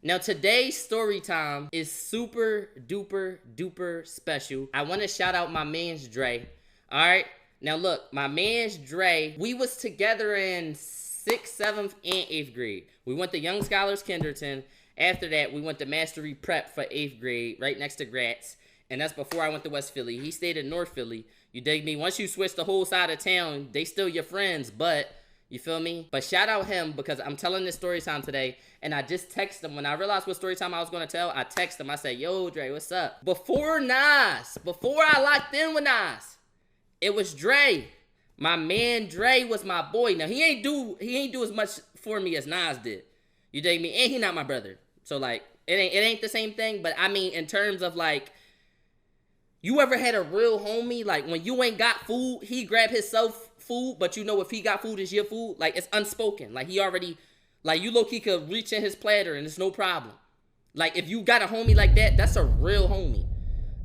Now today's story time is super duper duper special. I want to shout out my man's Dre. All right. Now look, my man's Dre, we was together in 6th, 7th, and 8th grade. We went to Young Scholars Kenderton. After that, we went to Mastery Prep for 8th grade, right next to Gratz. And that's before I went to West Philly. He stayed in North Philly. You dig me? Once you switch the whole side of town, they still your friends, but you feel me? But shout out him because I'm telling this story time today, and I just texted him. When I realized what story time I was going to tell, I texted him. I said, yo, Dre, what's up? Before I locked in with Nas, it was Dre. My man Dre was my boy. Now, he ain't do as much for me as Nas did. You dig me? And he not my brother. So, like, it ain't the same thing, but I mean, in terms of, like, you ever had a real homie, like, when you ain't got food, he grab himself food, but you know if he got food, it's your food? Like, it's unspoken. Like, he already, like, you low-key could reach in his platter, and it's no problem. Like, if you got a homie like that, that's a real homie.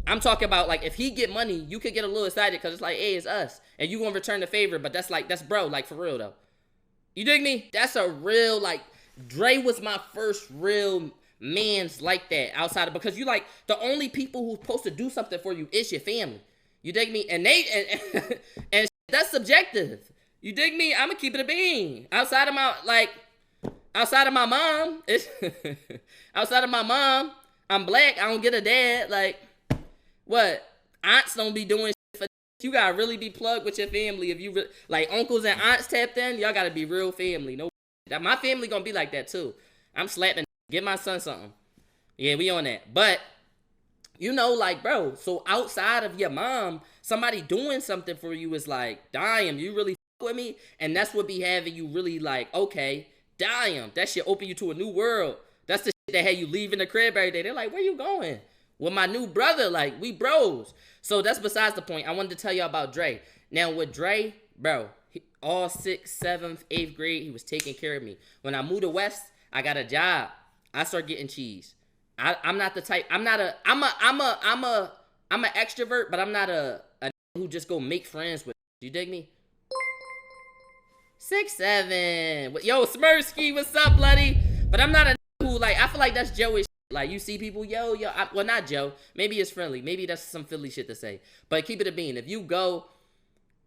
I'm talking about, like, if he get money, you could get a little excited, because it's like, hey, it's us. And you gonna return the favor, but that's, like, that's bro, like, for real, though. You dig me? That's a real, like, Dre was my first real man's like that outside of, because you like the only people who's supposed to do something for you is your family. You dig me? And and that's subjective. You dig me? I'm gonna keep it a bean. Outside of my mom, it's outside of my mom, I'm black. I don't get a dad. Like, what? Aunts don't be doing shit for you. Gotta really be plugged with your family. If you like uncles and aunts tapped in, y'all gotta be real family. No, my family gonna be like that too. I'm slapping. Get my son something. Yeah, we on that. But, you know, like, bro, so outside of your mom, somebody doing something for you is like, damn, you really f with me? And that's what be having you really like, okay, damn, that shit open you to a new world. That's the shit that had you leaving the crib every day. They're like, where you going? With my new brother, like, we bros. So that's besides the point. I wanted to tell y'all about Dre. Now, with Dre, bro, all 6th, 7th, 8th grade, he was taking care of me. When I moved to West, I got a job. I start getting cheese. I'm not the type. I'm an extrovert, but I'm not a who just go make friends with. You dig me? 6, 7. Yo, Smirsky, what's up, bloody? But I'm not a who like. I feel like that's Joey. Like you see people, yo. Well, not Joe. Maybe it's friendly. Maybe that's some Philly shit to say. But keep it a bean. If you go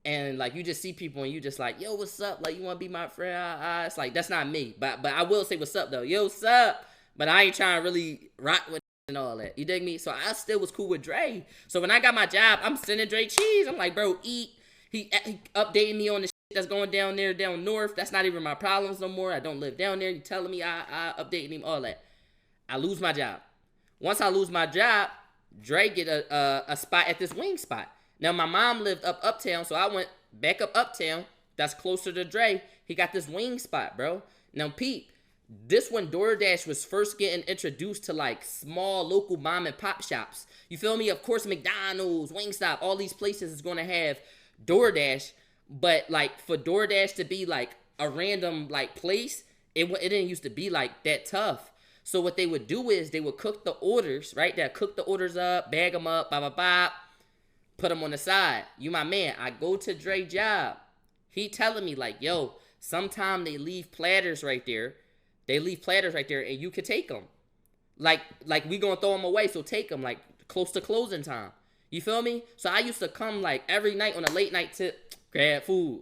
and like you just see people and you just like, yo, what's up? Like you want to be my friend? It's like that's not me. But I will say what's up though. Yo, what's up? But I ain't trying to really rock with and all that. You dig me? So I still was cool with Dre. So when I got my job, I'm sending Dre cheese. I'm like, bro, eat. He updating me on the shit that's going down there, down north. That's not even my problems no more. I don't live down there. You telling me I updating him, all that. I lose my job. Once I lose my job, Dre get a spot at this wing spot. Now, my mom lived uptown, so I went back uptown. That's closer to Dre. He got this wing spot, bro. Now, Pete. This when DoorDash was first getting introduced to like small local mom and pop shops. You feel me? Of course, McDonald's, Wingstop, all these places is going to have DoorDash. But like for DoorDash to be like a random like place, it didn't used to be like that tough. So what they would do is they would cook the orders, right? They'd cook the orders up, bag them up, put them on the side. You my man. I go to Dre job. He telling me like, yo, sometime they leave platters right there. They leave platters right there, and you could take them. Like we gonna throw them away, so take them, like, close to closing time. You feel me? So I used to come, like, every night on a late night tip, grab food.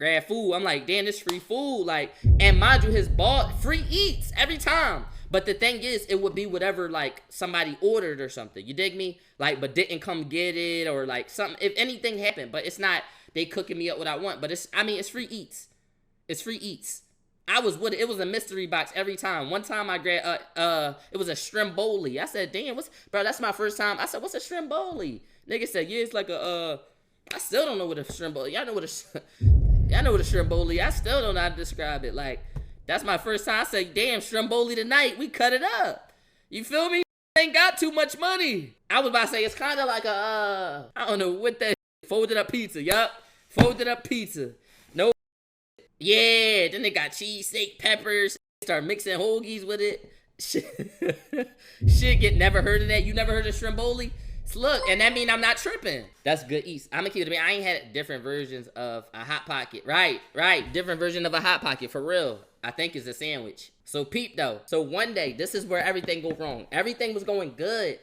I'm like, damn, this free food. Like, and mind you, his free eats every time. But the thing is, it would be whatever, like, somebody ordered or something. You dig me? Like, but didn't come get it, or, like, something. If anything happened, but it's not they cooking me up what I want. But it's free eats. It's free eats. I was with it. It was a mystery box every time. One time I grabbed, it was a stromboli. I said, damn, bro, that's my first time. I said, what's a stromboli? Nigga said, yeah, it's like I still don't know what a stromboli. Y'all know what a stromboli. I still don't know how to describe it. Like, that's my first time. I said, damn, stromboli tonight. We cut it up. You feel me? Ain't got too much money. I was about to say, it's kind of like I don't know what that folded up pizza. Yup. Folded up pizza. No. Yeah, then they got cheese, steak, peppers. Start mixing hoagies with it. Shit, never heard of that. You never heard of stromboli? So look, and that mean I'm not tripping. That's good eats. I'm gonna keep it. I ain't had different versions of a hot pocket. Right. Different version of a hot pocket for real. I think it's a sandwich. So peep though. So one day, this is where everything go wrong. Everything was going good.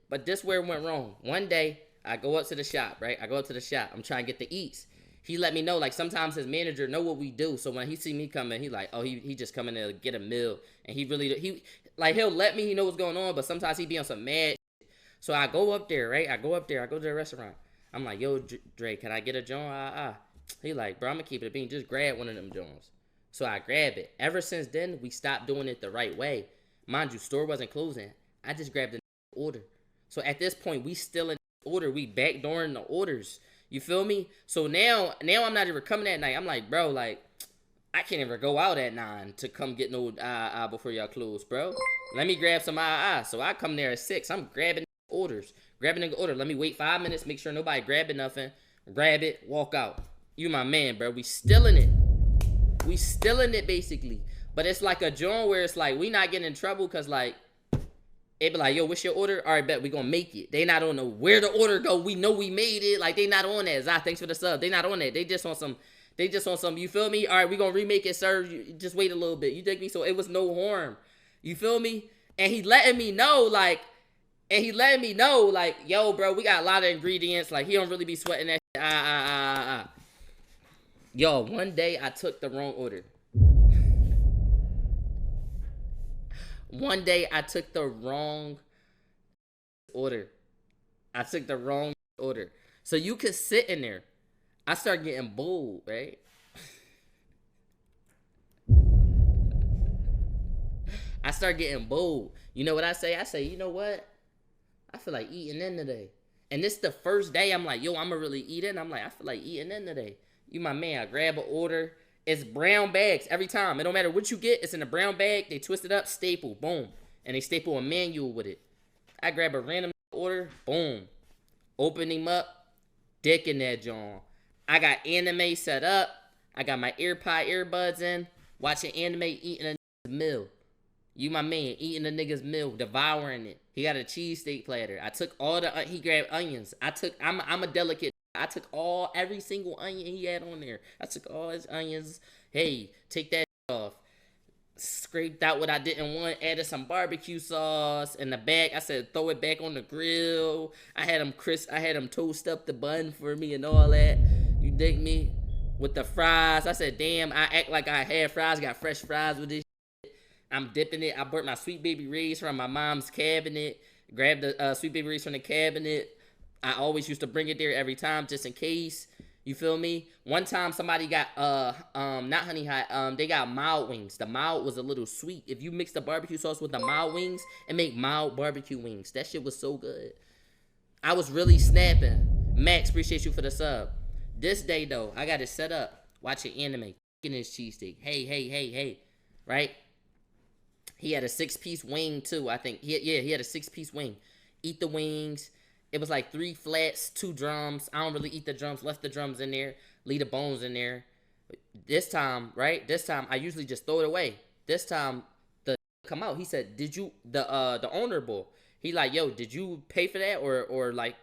But this where it went wrong. One day, I go up to the shop, right? I'm trying to get the eats. He let me know, like, sometimes his manager know what we do. So when he see me coming, he like, oh, he just coming to get a meal. And he'll let me, he know what's going on, but sometimes he be on some mad shit. So I go up there, right? I go to the restaurant. I'm like, yo, Dre, can I get a joint? He like, bro, I'm gonna keep it a bean. Just grab one of them joints. So I grab it. Ever since then, we stopped doing it the right way. Mind you, store wasn't closing. I just grabbed the order. So at this point, we still in the order. We backdooring the orders. You feel me? So now I'm not even coming at night. I'm like, bro, like, I can't even go out at 9 to come get no before y'all close, bro. Let me grab some So I come there at 6. I'm grabbing orders. Grabbing the order. Let me wait 5 minutes, make sure nobody grabbing nothing. Grab it, walk out. You my man, bro. We still in it, basically. But it's like a joint where it's like, we not getting in trouble because, like, it be like, yo, what's your order? All right, bet we gonna make it. They not on the where the order go. We know we made it. Like, they not on that. Zah, thanks for the sub. They not on that. They just on some, you feel me? All right, we gonna remake it, sir. You just wait a little bit. You dig me? So it was no harm. You feel me? And he letting me know, like, yo, bro, we got a lot of ingredients. Like, he don't really be sweating that shit. Yo, one day I took the wrong order. One day I took the wrong order. So you could sit in there. I start getting bold, right? I start getting bold. You know what I say? I say, you know what? I feel like eating in today. And this the first day I'm like, yo, I'ma really eat it. And I'm like, I feel like eating in today. You my man. I grab an order. It's brown bags every time. It don't matter what you get. It's in a brown bag. They twist it up, staple, boom. And they staple a manual with it. I grab a random order, boom. Open him up, dick in that joint. I got anime set up. I got my earbuds in. Watching anime, eating a nigga's meal. You my man, eating a nigga's meal, devouring it. He got a cheesesteak platter. I took all he grabbed onions. I'm a delicate. I took every single onion he had on there. I took all his onions. Hey, take that off. Scraped out what I didn't want. Added some barbecue sauce in the bag. I said throw it back on the grill. I had him toast up the bun for me and all that. You dig me? With the fries. I said, damn, I act like I had fries. Got fresh fries with this shit. I'm dipping it. I brought my Sweet Baby Ray's from my mom's cabinet. Grabbed the Sweet Baby Ray's from the cabinet. I always used to bring it there every time just in case. You feel me? One time somebody got not honey hot, they got mild wings. The mild was a little sweet. If you mix the barbecue sauce with the mild wings, it make mild barbecue wings. That shit was so good. I was really snapping. Max, appreciate you for the sub. This day though, I got it set up. Watching anime, eating his cheesesteak. Hey. Right? He had a 6-piece wing too, I think. He had a 6-piece wing. Eat the wings. It was like 3 flats, 2 drums. I don't really eat the drums. Left the drums in there. Leave the bones in there. This time, right? This time, I usually just throw it away. This time, the come out. He said, "Did you the owner bull?" He like, "Yo, did you pay for that or like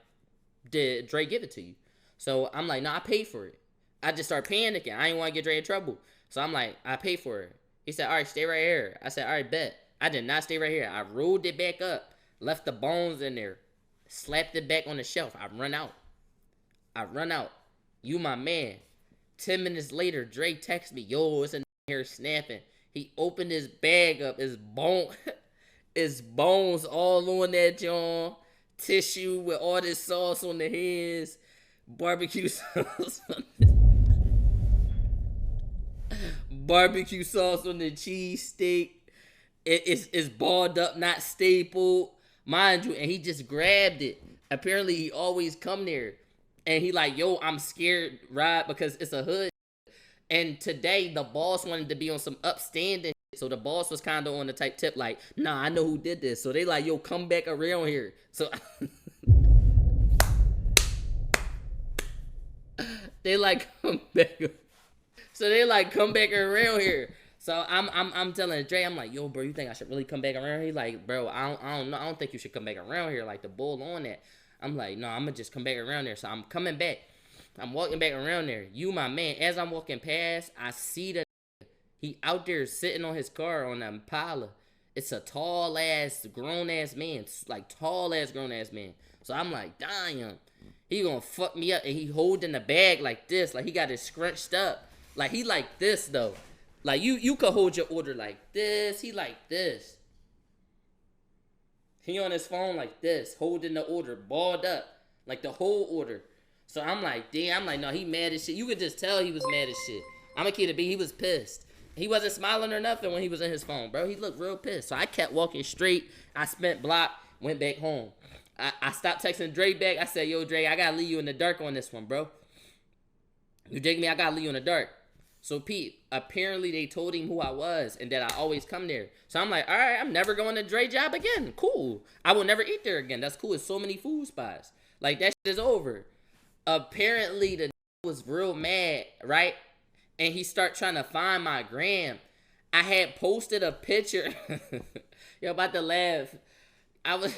did Dre give it to you?" So I'm like, "No, I paid for it." I just start panicking. I ain't want to get Dre in trouble. So I'm like, "I paid for it." He said, "All right, stay right here." I said, "All right, bet." I did not stay right here. I rolled it back up. Left the bones in there. Slapped it back on the shelf. I run out. You my man. 10 minutes later, Dre texts me, yo, it's a here snapping. He opened his bag up. His bones all on that joint. Tissue with all this sauce on the hands. Barbecue sauce on barbecue sauce on the cheesesteak. It's balled up, not stapled. Mind you, and he just grabbed it. Apparently, he always come there. And he like, yo, I'm scared, right? Because it's a hood. And today, the boss wanted to be on some upstanding. So the boss was kind of on the type tip like, nah, I know who did this. So they like, yo, come back around here. So they like, come back. So they like, come back around here. So I'm telling Dre, I'm like, yo, bro, you think I should really come back around here? He like, bro, I don't know. I don't think you should come back around here. Like the bull on that. I'm like, no, I'm gonna just come back around there. So I'm coming back. I'm walking back around there. You, my man, as I'm walking past, I see the he out there sitting on his car on that Impala. It's a tall ass, grown ass man. Like tall ass, grown ass man. So I'm like, damn. He gonna fuck me up. And he holding the bag like this. Like he got it scrunched up. Like he like this though. Like you could hold your order like this. He like this. He on his phone like this, holding the order, balled up. Like the whole order. So I'm like, damn, I'm like, no, he mad as shit. You could just tell he was mad as shit. I'm a kid to be, he was pissed. He wasn't smiling or nothing when he was in his phone, bro. He looked real pissed. So I kept walking straight. I spent block, went back home. I stopped texting Dre back. I said, yo, Dre, I gotta leave you in the dark on this one, bro. You dig me? I gotta leave you in the dark. So Pete, apparently they told him who I was and that I always come there. So I'm like, all right, I'm never going to Dre job again. Cool. I will never eat there again. That's cool. It's so many food spots. Like that shit is over. Apparently the was real mad, right? And he start trying to find my gram. I had posted a picture. You're about to laugh. I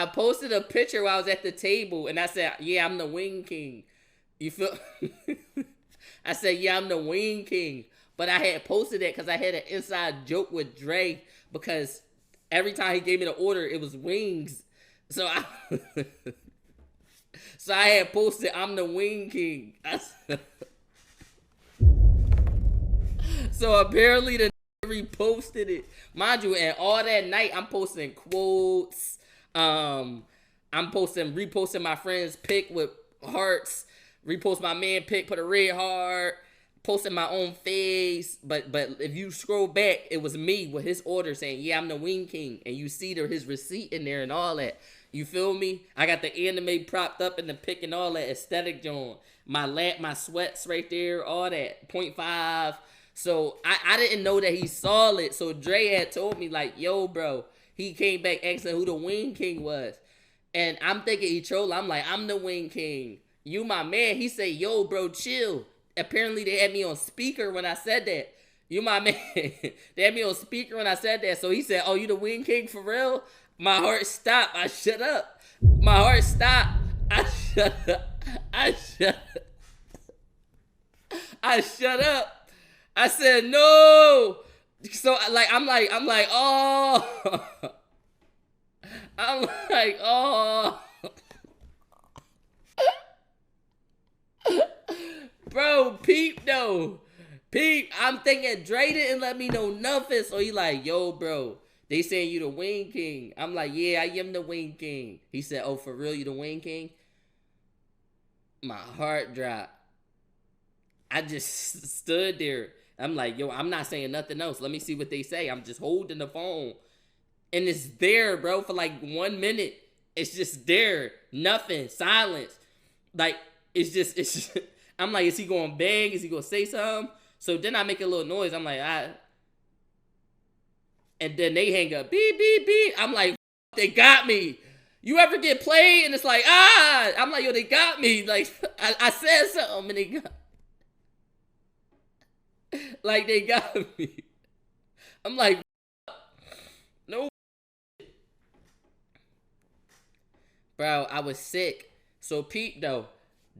posted a picture while I was at the table and I said, yeah, I'm the wing king. You feel? I said, yeah, I'm the wing king. But I had posted that because I had an inside joke with Dre because every time he gave me the order, it was wings. So so I had posted, I'm the wing king. So apparently the reposted it. Mind you, and all that night, I'm posting quotes. I'm reposting my friend's pic with hearts. Repost my man pic, put a red heart. Posting my own face. But if you scroll back, it was me with his order saying, yeah, I'm the wing king. And you see his receipt in there and all that. You feel me? I got the anime propped up in the pic and all that aesthetic joint. My sweats right there, all that. 0.5. So I didn't know that he saw it. So Dre had told me like, yo, bro. He came back asking who the wing king was. And I'm thinking he trolled. I'm like, I'm the wing king. You my man. He said, yo, bro, chill. Apparently they had me on speaker when I said that. You my man. They had me on speaker when I said that. So he said, oh, you the wing king for real? My heart stopped. I shut up. My heart stopped. I shut up. I shut up. I said, no. So I'm like, oh. I'm like, oh. Bro, peep though. Peep, I'm thinking Dre didn't let me know nothing. So he like, yo, bro, they saying you the wing king. I'm like, yeah, I am the wing king. He said, oh, for real, you the wing king? My heart dropped. I just stood there. I'm like, yo, I'm not saying nothing else. Let me see what they say. I'm just holding the phone. And it's there, bro, for like 1 minute. It's just there. Nothing. Silence. Like, it's just I'm like, is he going to bang? Is he going to say something? So then I make a little noise. I'm like, and then they hang up. Beep, beep, beep. I'm like, they got me. You ever get played and it's like, I'm like, yo, they got me. Like, I said something and they got like, they got me. I'm like, no. Bro, I was sick. So Pete, though,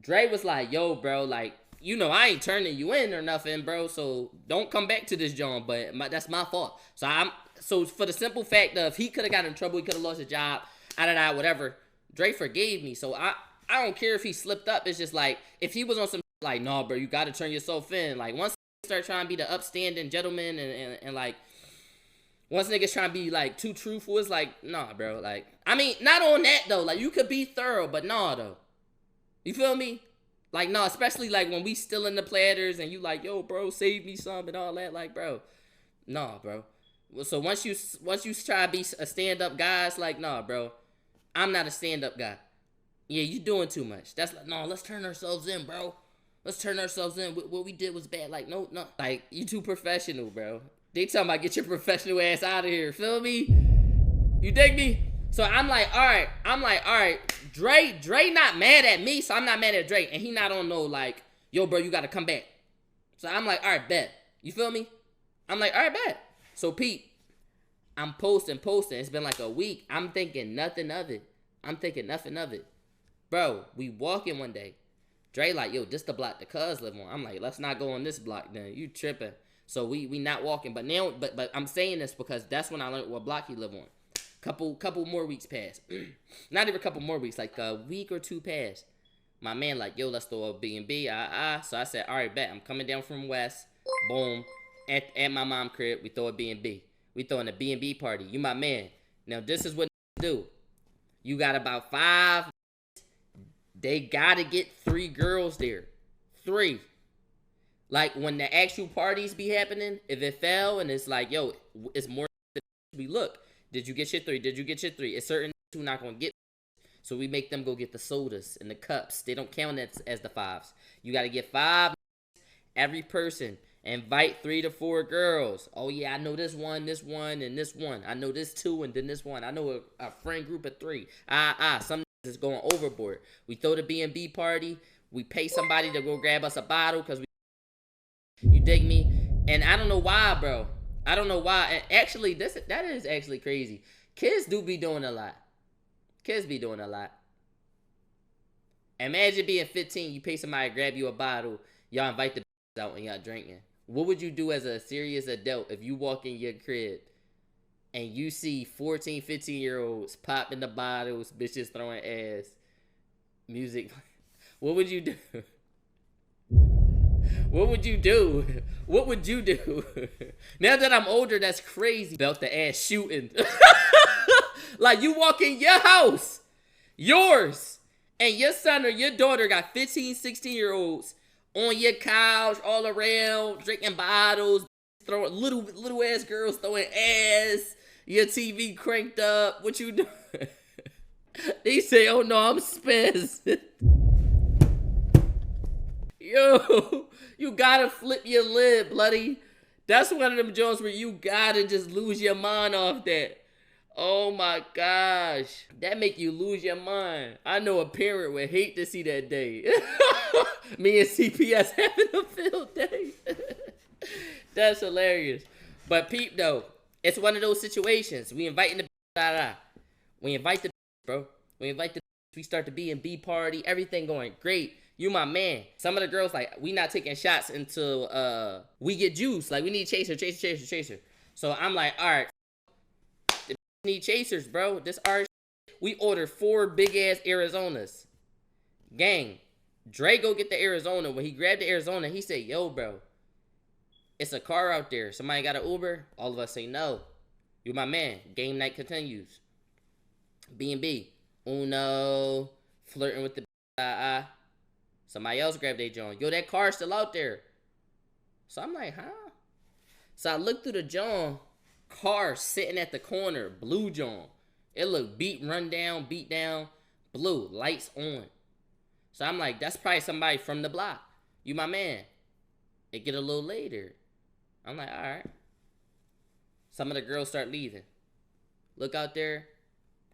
Dre was like, yo, bro, like, you know, I ain't turning you in or nothing, bro. So don't come back to this joint, but that's my fault. So for the simple fact of he could have got in trouble, he could have lost his job, whatever. Dre forgave me. So I don't care if he slipped up. It's just like, if he was on some like, no, bro, you got to turn yourself in. Like, once you start trying to be the upstanding gentleman and like, once niggas trying to be like too truthful, it's like, nah, bro. Like, I mean, not on that though. Like, you could be thorough, but nah, though. You feel me? Like, no, especially like when we still in the platters and you like, yo, bro, save me some and all that. Like, bro, nah, bro. So once you try to be a stand-up guy, it's like, nah, bro, I'm not a stand-up guy. Yeah, you doing too much. That's like, no, let's turn ourselves in, bro. Let's turn ourselves in. What we did was bad. Like, no. Like, you too professional, bro. They talking about get your professional ass out of here. Feel me? You dig me? So I'm like, all right. Dre not mad at me, so I'm not mad at Dre. And he not on no, like, yo, bro, you got to come back. So I'm like, all right, bet. You feel me? I'm like, all right, bet. So Pete, I'm posting. It's been like a week. I'm thinking nothing of it. Bro, we walking one day. Dre like, yo, this the block the cuz live on. I'm like, let's not go on this block then. You tripping. So we not walking. But now, but I'm saying this because that's when I learned what block he live on. Couple more weeks passed. Not even a couple more weeks, like a week or two passed. My man like, yo, let's throw a B&B. So I said, all right, bet. I'm coming down from West. Boom. At my mom crib, we throw a B&B. We throwing a B&B party. You my man. Now this is what do. You got about 5. They gotta get 3 girls there. 3. Like when the actual parties be happening, if it fell and it's like, yo, it's more than we look. Did you get your 3? Did you get your 3? It's certain who not gonna get. So we make them go get the sodas and the cups. They don't count as the 5s. You gotta get 5 every person. Invite 3 to 4 girls. Oh yeah, I know this one, and this one. I know this 2 and then this one. I know a friend group of 3. Some is going overboard. We throw the B&B party. We pay somebody to go grab us a bottle because you dig me? And I don't know why, bro. I don't know why. And actually, that is actually crazy. Kids do be doing a lot. Imagine being 15, you pay somebody to grab you a bottle, y'all invite the out and y'all drinking. What would you do as a serious adult if you walk in your crib and you see 14, 15-year-olds popping the bottles, bitches throwing ass, music? What would you do? What would you do? Now that I'm older, that's crazy. Belt the ass shooting. Like you walk in your house, yours, and your son or your daughter got 15, 16-year-olds on your couch, all around, drinking bottles, throwing little ass girls throwing ass, your TV cranked up. What you doing? They say, oh no, I'm spazzed. Yo, you gotta flip your lid, bloody. That's one of them joints where you gotta just lose your mind off that. Oh my gosh. That make you lose your mind. I know a parent would hate to see that day. Me and CPS having a field day. That's hilarious. But peep though, it's one of those situations. We inviting the We invite the bro. We start the B&B party. Everything going great. You my man. Some of the girls like, we not taking shots until we get juice. Like we need chaser. So I'm like, all right. Need chasers, bro. This our we ordered 4 big ass Arizonas. Gang, Dre go get the Arizona. When he grabbed the Arizona, he said, yo, bro, it's a car out there. Somebody got an Uber? All of us say no. You my man. Game night continues. B&B. Uno. Flirting with the Somebody else grabbed their John. Yo, that car's still out there. So I'm like, huh? So I look through the John. Car sitting at the corner, blue John. It looked beat down, blue, lights on. So I'm like, that's probably somebody from the block. You my man. It get a little later. I'm like, all right. Some of the girls start leaving. Look out there,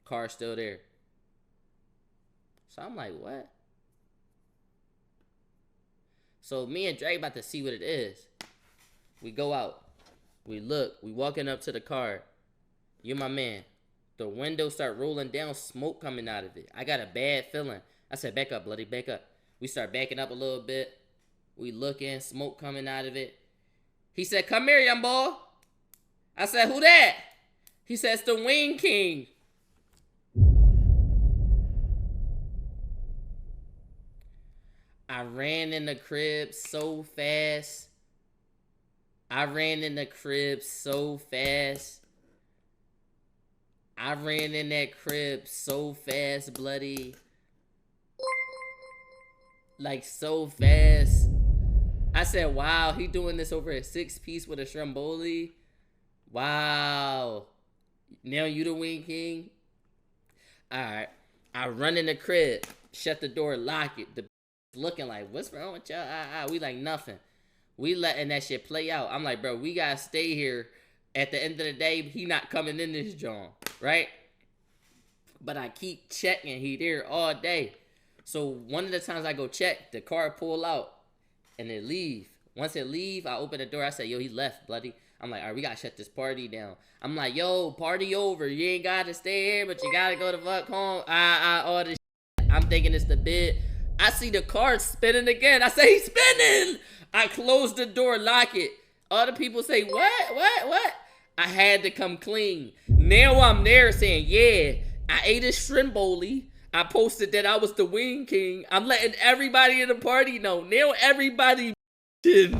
car's still there. So I'm like, what? So me and Dre about to see what it is. We go out. We look, we walking up to the car. You my man. The windows start rolling down, smoke coming out of it. I got a bad feeling. I said, back up, bloody, back up. We start backing up a little bit. We looking, smoke coming out of it. He said, come here, young boy. I said, who that? He said, it's the Wing King. I ran in the crib so fast. I ran in that crib so fast, bloody. Like, so fast. I said, wow, he doing this over a 6-piece with a Stromboli? Wow. Now you the Wing King? Alright. I run in the crib, shut the door, lock it. The looking like, what's wrong with y'all? We like, nothing. We letting that shit play out. I'm like, bro, we gotta stay here. At the end of the day, he not coming in this joint, right? But I keep checking. He there all day. So one of the times I go check, the car pull out and it leave. Once it leave, I open the door. I say, yo, he left, bloody. I'm like, all right, we gotta shut this party down. I'm like, yo, party over. You ain't gotta stay here, but you gotta go to fuck home. All this shit. I'm thinking it's the bid. I see the car spinning again. I say, he's spinning. I close the door, lock it. Other people say, what? I had to come clean. Now I'm there saying, yeah, I ate a shrimboli. I posted that I was the wing king. I'm letting everybody in the party know. Now everybody in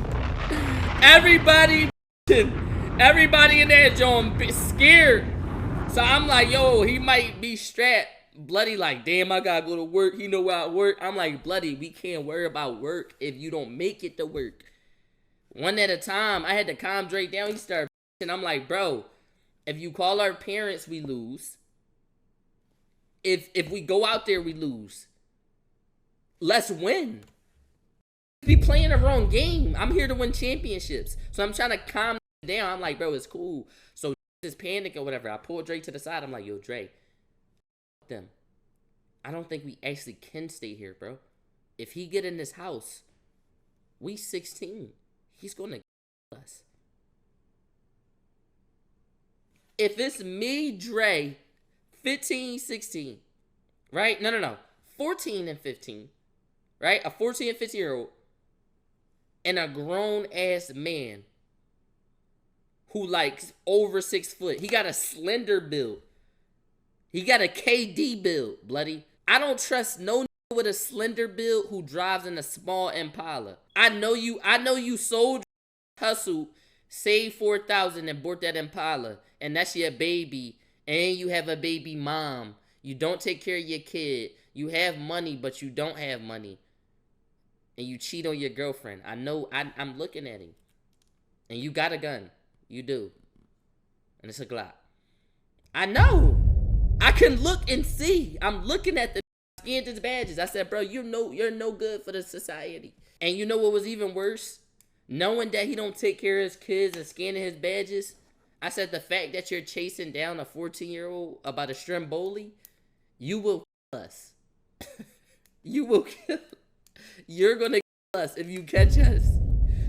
that joint scared. So I'm like, yo, he might be strapped. Bloody like, damn, I gotta go to work. He know where I work. I'm like, bloody, we can't worry about work if you don't make it to work. One at a time. I had to calm Drake down. He started and I'm like, bro, if you call our parents, we lose. If we go out there, we lose. Let's win. Be playing the wrong game. I'm here to win championships. So I'm trying to calm down. I'm like, bro, it's cool. So just panic or whatever. I pull Drake to the side. I'm like, yo, Drake, them. I don't think we actually can stay here, bro. If he get in this house, we 16. He's gonna kill us. If it's me, Dre, 15, 16, right? No. 14 and 15, right? A 14 and 15-year-old and a grown-ass man who likes over 6 foot. He got a slender build. He got a KD build, bloody. I don't trust no nigga with a slender build who drives in a small Impala. I know you sold, hustled, saved 4,000 and bought that Impala, and that's your baby, and you have a baby mom. You don't take care of your kid. You have money, but you don't have money. And you cheat on your girlfriend. I know, I'm looking at him. And you got a gun. You do. And it's a Glock. I know. I can look and see. I'm looking at the scanned his badges. I said, bro, you're no good for the society. And you know what was even worse? Knowing that he don't take care of his kids and scanning his badges. I said, the fact that you're chasing down a 14-year-old about a Stromboli, you will kill us. You will kill. You're going to kill us if you catch us.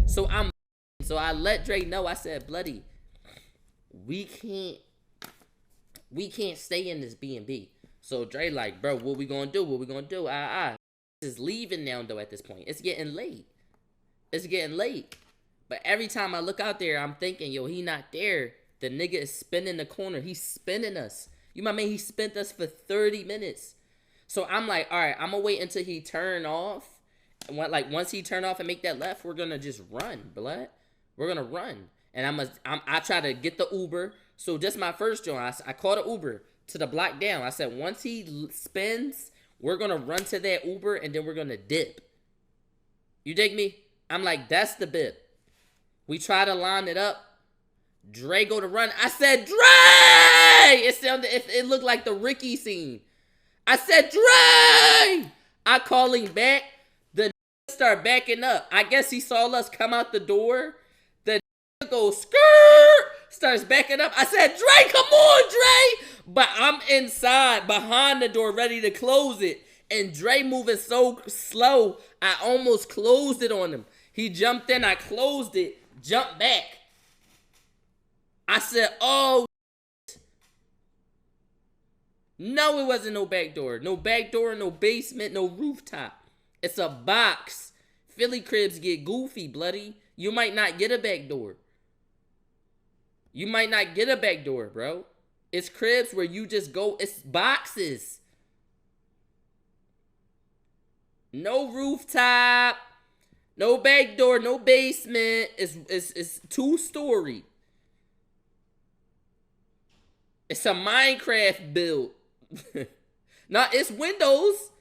So I let Dre know. I said, bloody, we can't stay in this B&B. So Dre like, bro, what we gonna do? What we gonna do? This is leaving now though at this point. It's getting late. But every time I look out there, I'm thinking, yo, he not there. The nigga is spinning the corner. He's spinning us. You my man, he spent us for 30 minutes. So I'm like, all right, I'm gonna wait until he turn off. And once he turn off and make that left, we're gonna just run, blood. We're gonna run. And I try to get the Uber. So just my first joint, I called an Uber to the block down. I said, once he spins, we're gonna run to that Uber and then we're gonna dip. You dig me? I'm like, that's the bip. We try to line it up. Dre go to run. I said, Dre! It looked like the Ricky scene. I said, Dre! I call him back. The start backing up. I guess he saw us come out the door. The goes, skirt! Starts backing up. I said, Dre, come on, Dre! But I'm inside, behind the door, ready to close it. And Dre moving so slow, I almost closed it on him. He jumped in, I closed it, jumped back. I said, oh, no, it wasn't no back door. No back door, no basement, no rooftop. It's a box. Philly cribs get goofy, bloody. You might not get a back door. You might not get a back door, bro. It's cribs where you just go. It's boxes. No rooftop. No back door. No basement. It's 2-story. It's a Minecraft build. Nah, it's windows.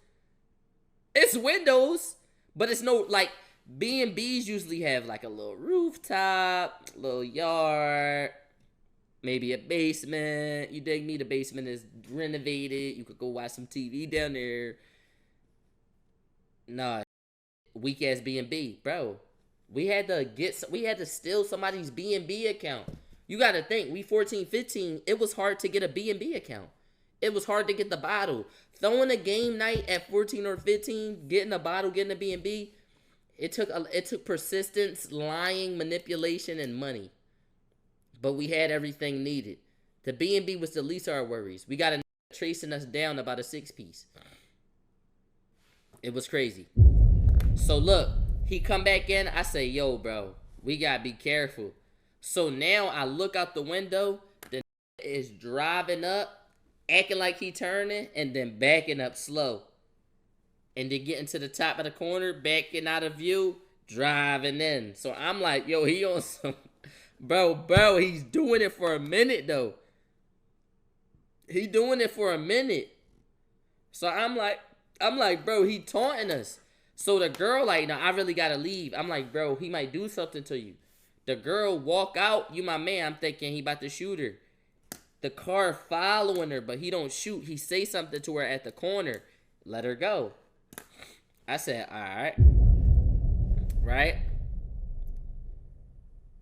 It's windows. But it's no, like, B&Bs usually have, like, a little rooftop, little yard, maybe a basement. You dig me? The basement is renovated. You could go watch some TV down there. Nah, weak ass B&B, bro. We had to steal somebody's B&B account. You got to think, we 14, 15, it was hard to get a B&B account. It was hard to get the bottle. Throwing a game night at 14 or 15, getting a bottle, getting a B&B, It took persistence, lying, manipulation, and money. But we had everything needed. The B&B was the least of our worries. We got a tracing us down about a 6-piece. It was crazy. So look, he come back in. I say, yo, bro, we gotta be careful. So now I look out the window. The is driving up, acting like he turning, and then backing up slow. And then getting to the top of the corner, backing out of view, driving in. So I'm like, yo, he on some... Bro, he's doing it for a minute, though. He doing it for a minute. So I'm like, bro, he taunting us. So the girl, like, no, I really gotta leave. I'm like, bro, he might do something to you. The girl walk out, you my man. I'm thinking he about to shoot her. The car following her, but he don't shoot. He say something to her at the corner. Let her go. I said, all right. Right?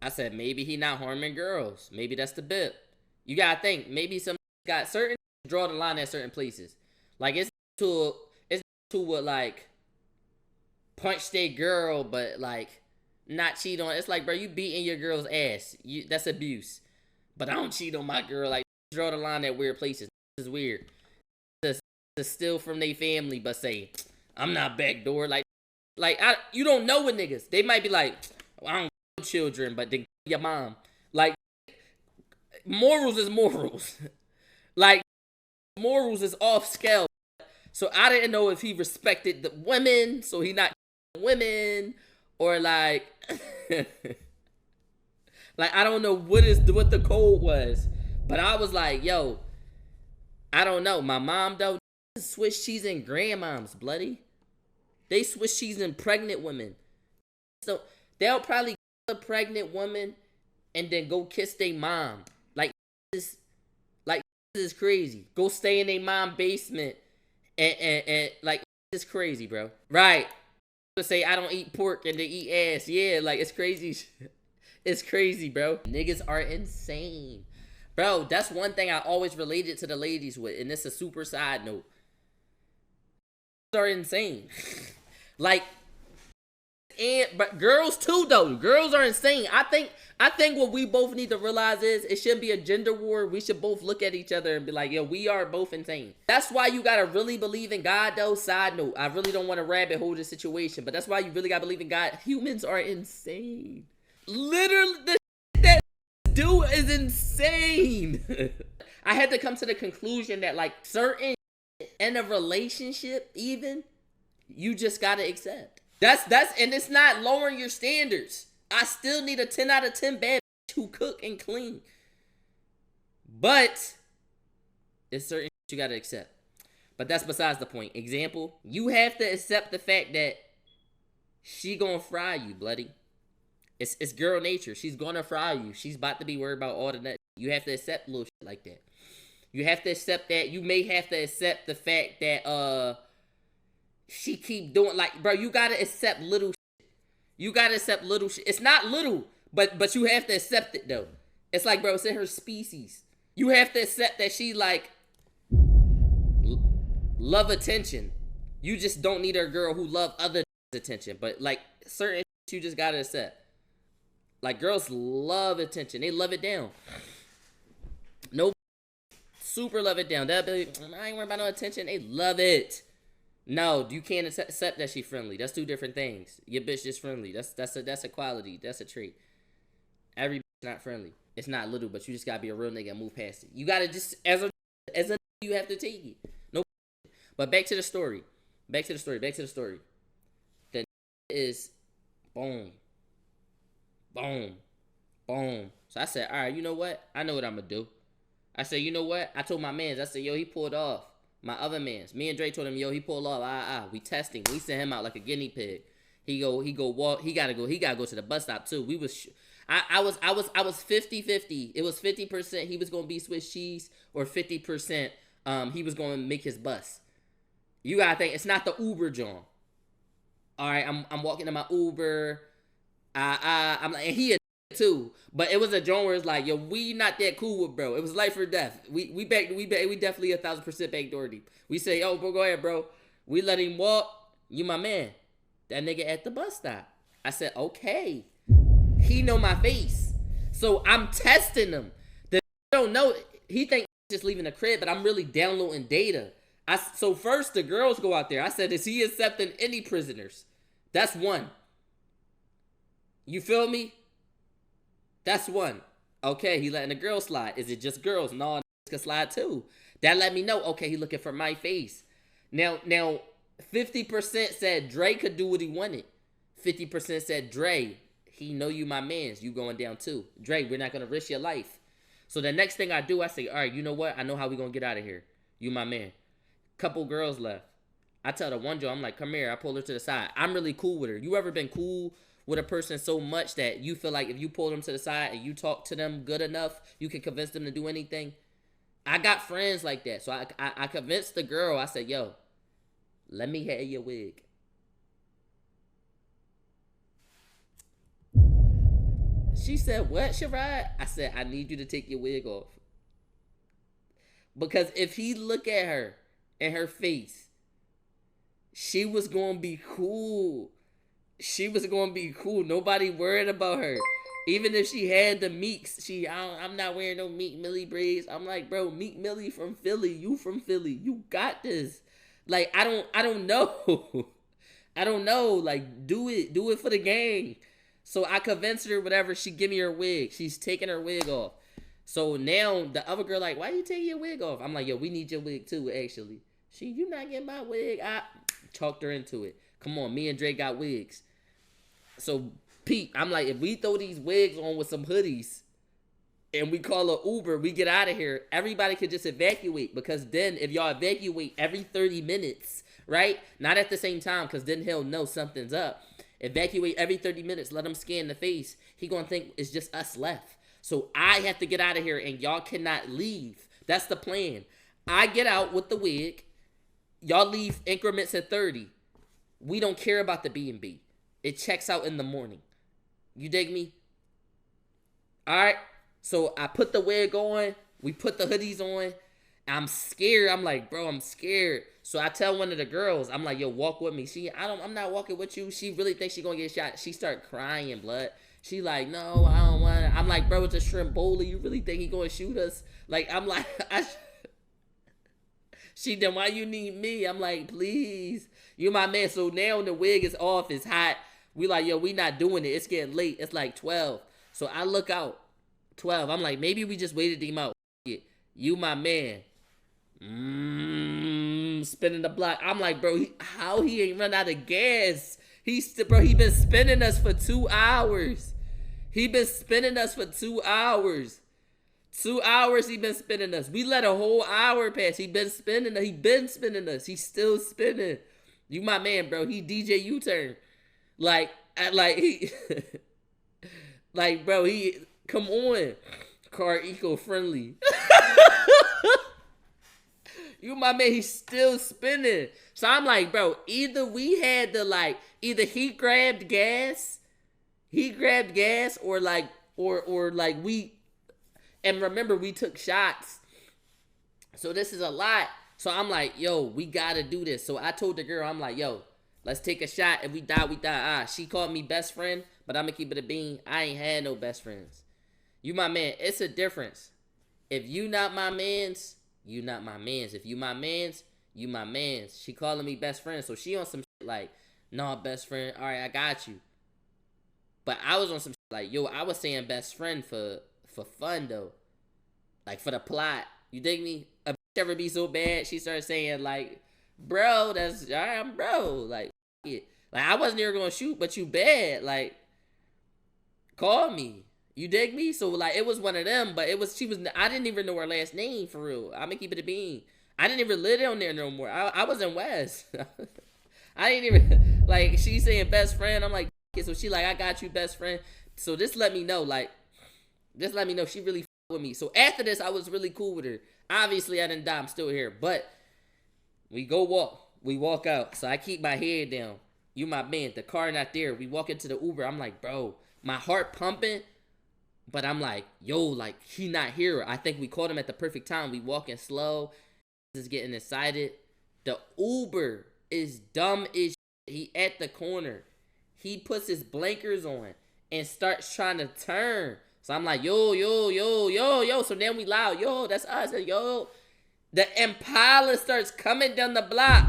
I said, maybe he not harming girls. Maybe that's the bit. You gotta think, maybe some got certain draw the line at certain places. Like it's to would like punch their girl, but like not cheat on. It's like, bro, you beating your girl's ass. That's abuse. But I don't cheat on my girl. Like draw the line at weird places. This is weird. To steal from their family, but say I'm not backdoor. Like you don't know with niggas. They might be like, well, I don't know children, but then your mom. Like morals is morals. Like morals is off scale. So I didn't know if he respected the women, so he not women, or like like I don't know what the code was. But I was like, yo, I don't know. My mom though, Swiss cheese and grandmoms, bloody. They Swiss cheese and pregnant women. So they'll probably kill a pregnant woman and then go kiss their mom. Like this is crazy. Go stay in their mom basement and like it's crazy, bro. Right. To say I don't eat pork and they eat ass. Yeah, like it's crazy. It's crazy, bro. Niggas are insane. Bro, that's one thing I always related to the ladies with, and it's a super side note. Are insane. Like, but girls too though. Girls are insane. I think what we both need to realize is it shouldn't be a gender war. We should both look at each other and be like, yo, we are both insane. That's why you gotta really believe in God though. Side note, I really don't want to rabbit hole this situation, but that's why you really gotta believe in God. Humans are insane. Literally, the shit that do is insane. I had to come to the conclusion that like certain in a relationship, even you just gotta accept. That's and it's not lowering your standards. I still need a 10 out of 10 bad bitch who cook and clean. But it's certain you gotta accept. But that's besides the point. Example, you have to accept the fact that she gonna fry you, bloody. It's girl nature. She's gonna fry you. She's about to be worried about all the nut. You have to accept little shit like that. You have to accept that. You may have to accept the fact that she keep doing like, bro, you gotta accept little shit. You gotta accept little shit. It's not little, but you have to accept it though. It's like, bro, it's in her species. You have to accept that she like love attention. You just don't need a girl who love other attention. But like certain you just gotta accept. Like girls love attention. They love it down. No, super love it down. They'll be like, I ain't worried about no attention. They love it. No, you can't accept that she friendly. That's two different things. Your bitch is friendly. That's a quality. That's a trait. Every bitch not friendly. It's not little, but you just gotta be a real nigga and move past it. You gotta just as a you have to take it. No, but back to the story. Back to the story. The is boom, boom, boom. So I said, all right, you know what? I know what I'm gonna do. I said, you know what? I told my mans. I said, yo, he pulled off. My other mans. Me and Dre told him, yo, he pulled off. We testing. We sent him out like a guinea pig. He go walk. He gotta go to the bus stop too. We was. I was 50-50. It was 50% he was gonna be Swiss cheese or 50% he was gonna make his bus. You gotta think it's not the Uber John. All right, I'm walking to my Uber. I'm like, and he a too, but it was a joint where it's like, yo, we not that cool with bro. It was life or death. We definitely 1,000% backdoor deep. We say, oh, bro, go ahead, bro. We let him walk. You my man. That nigga at the bus stop. I said, okay. He know my face. So I'm testing him. The don't know. He think I'm just leaving the crib, but I'm really downloading data. So first the girls go out there. I said, is he accepting any prisoners? That's one. You feel me? That's one. Okay, he letting the girls slide. Is it just girls? No, can slide too. That let me know, okay, he looking for my face. Now 50% said Dre could do what he wanted. 50% said Dre, he know you my mans. You going down too. Dre, we're not going to risk your life. So the next thing I do, I say, all right, you know what? I know how we going to get out of here. You my man. Couple girls left. I tell the one girl, I'm like, come here. I pull her to the side. I'm really cool with her. You ever been cool with a person so much that you feel like if you pull them to the side and you talk to them good enough, you can convince them to do anything? I got friends like that. So I convinced the girl. I said, yo, let me have your wig. She said, what, Sherrod? I said, I need you to take your wig off. Because if he look at her and her face, she was going to be cool. She was going to be cool. Nobody worried about her. Even if she had the Meeks, I'm not wearing no Meek Millie braids. I'm like, bro, Meek Millie from Philly. You from Philly. You got this. Like, I don't know. I don't know. Like, do it for the gang. So I convinced her, whatever, she give me her wig. She's taking her wig off. So now the other girl like, why you taking your wig off? I'm like, yo, we need your wig too, actually. You not getting my wig. I chalked her into it. Come on, me and Dre got wigs. So Pete, I'm like, if we throw these wigs on with some hoodies and we call an Uber, we get out of here, everybody could just evacuate. Because then if y'all evacuate every 30 minutes, right? Not at the same time, because then he'll know something's up. Evacuate every 30 minutes. Let him scan the face. He gonna think it's just us left. So I have to get out of here and y'all cannot leave. That's the plan. I get out with the wig. Y'all leave increments at 30. We don't care about the B&B. It checks out in the morning. You dig me? Alright. So I put the wig on. We put the hoodies on. I'm scared. I'm like, bro, I'm scared. So I tell one of the girls, I'm like, yo, walk with me. I'm not walking with you. She really thinks she gonna get shot. She start crying, blood. She like, no, I don't want it. I'm like, bro, it's a shrimp bowler. You really think he gonna shoot us? Like, I'm like, she then why you need me? I'm like, please, you my man. So now the wig is off. It's hot. We like, yo, we not doing it. It's getting late. It's like 12. So I look out. 12. I'm like, maybe we just waited him out. You my man. Spinning the block. I'm like, bro, how he ain't run out of gas? He been spinning us for 2 hours. He been spinning us for 2 hours. 2 hours he been spinning us. We let a whole hour pass. He been spinning us. He's still spinning. You my man, bro. He DJ U-turn. Like he like, bro, he come on. Car eco-friendly. You my man, he's still spinning. So I'm like, bro, either we had to either he grabbed gas, or we, and remember we took shots. So this is a lot. So I'm like, yo, we gotta do this. So I told the girl, I'm like, yo, let's take a shot. If we die, we die. She called me best friend, but I'm gonna keep it a bean. I ain't had no best friends. You my man, it's a difference. If you not my mans, you not my mans. If you my mans, you my mans. She calling me best friend, so she on some shit like, nah, best friend, all right, I got you. But I was on some shit like, yo, I was saying best friend for fun though, like for the plot. You dig me? A bitch ever be so bad, she started saying like, bro, that's all right, bro. Like, it. Like I wasn't even gonna shoot, but you bad. Like, call me. You dig me? So like it was one of them, but I didn't even know her last name for real. I'ma keep it a bean. I didn't even live down there no more. I was in West. I didn't even like she saying best friend. I'm like, so she like, I got you, best friend. So this let me know she really with me. So after this, I was really cool with her. Obviously I didn't die, I'm still here. But we walk out. So I keep my head down. You my man, the car not there. We walk into the Uber. I'm like, bro, my heart pumping. But I'm like, yo, like, he not here. I think we caught him at the perfect time. We walking slow. Is getting excited. The Uber is dumb as shit. He at the corner. he puts his blinkers on and starts trying to turn. So I'm like, yo, yo, yo, yo, yo. So then we loud, yo, that's us. Yo, the Impala starts coming down the block.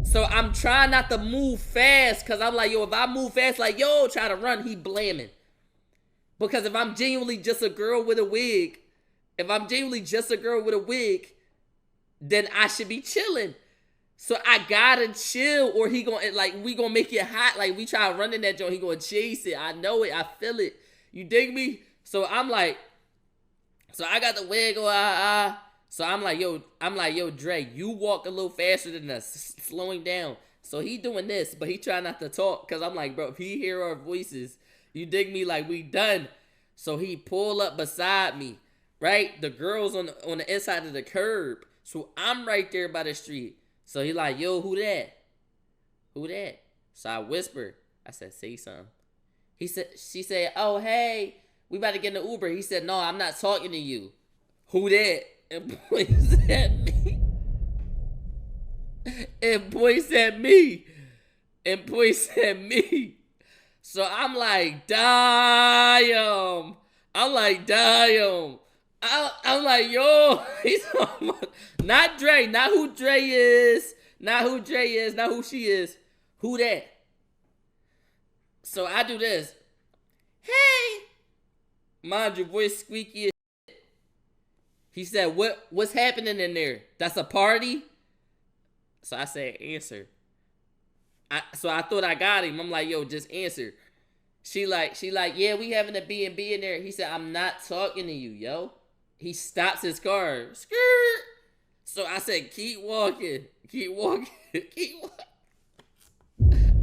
So I'm trying not to move fast, because I'm like, yo, if I move fast, like, yo, try to run, he blaming. Because if I'm genuinely just a girl with a wig, then I should be chilling. So I gotta chill, or he gonna, like, we gonna make it hot. Like, we try running that joint, he gonna chase it. I know it, I feel it. You dig me? So I'm like, so I got the wig on, So I'm like, yo, Dre, you walk a little faster than us, slowing down. So he doing this, but he trying not to talk, because I'm like, bro, if he hear our voices, you dig me, like, we done. So he pull up beside me, right? The girl's on the inside of the curb. So I'm right there by the street. So he like, yo, who that? Who that? So I whisper. I said, say something. She said, oh, hey, we about to get in the Uber. He said, no, I'm not talking to you. Who that? And points at me. And points at me. And points at me. So I'm like, damn. I'm like, yo, he's not Dre, not who Dre is, not who she is. Who that? So I do this. Hey. Mind your voice squeaky as shit. He said, what's happening in there? That's a party? So I said, answer. So I thought I got him. I'm like, yo, just answer. She like, yeah, we having a B&B in there. He said, I'm not talking to you, yo. He stops his car. Skirt. So I said, keep walking.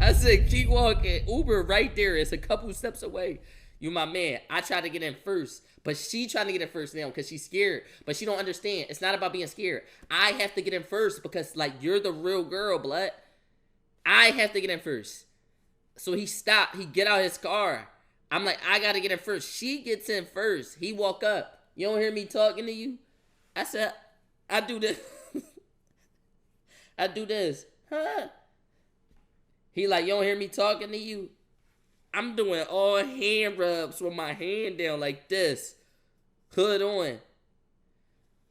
I said, keep walking. Uber right there. It's a couple steps away. You my man. I tried to get in first, but she trying to get in first now because she's scared. But she don't understand. It's not about being scared. I have to get in first because, like, you're the real girl, blood. I have to get in first. So he stopped. He get out his car. I'm like, I got to get in first. She gets in first. He walk up. You don't hear me talking to you? I said, I do this. I do this. Huh? He like, you don't hear me talking to you? I'm doing all hand rubs with my hand down like this. Hood on.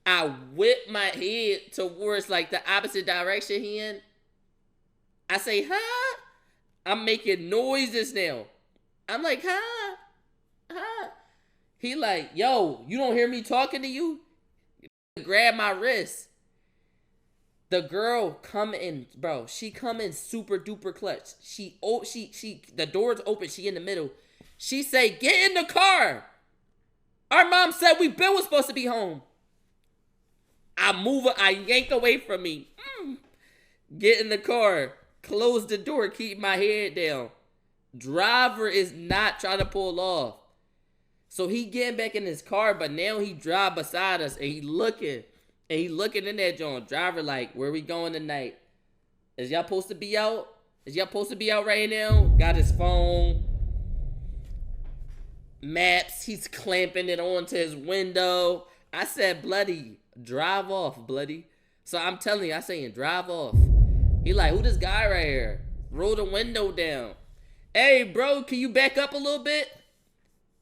I whip my head towards, like, the opposite direction he in. I say, huh? I'm making noises now. I'm like, huh? Huh? He like, yo, you don't hear me talking to you? Grab my wrist. The girl come in, bro. She come in super duper clutch. The door's open. She in the middle. She say, get in the car. Our mom said we was supposed to be home. I move her. I yank away from me. Get in the car. Close the door. Keep my head down. Driver is not trying to pull off. So he getting back in his car, but now he drive beside us and he looking. And he looking in that joint. Driver like, where we going tonight? Is y'all supposed to be out? Right now? Got his phone. Maps. He's clamping it onto his window. I said, bloody, drive off, bloody. So I'm telling you, I saying, drive off. He like, who this guy right here? Roll the window down. Hey, bro, can you back up a little bit?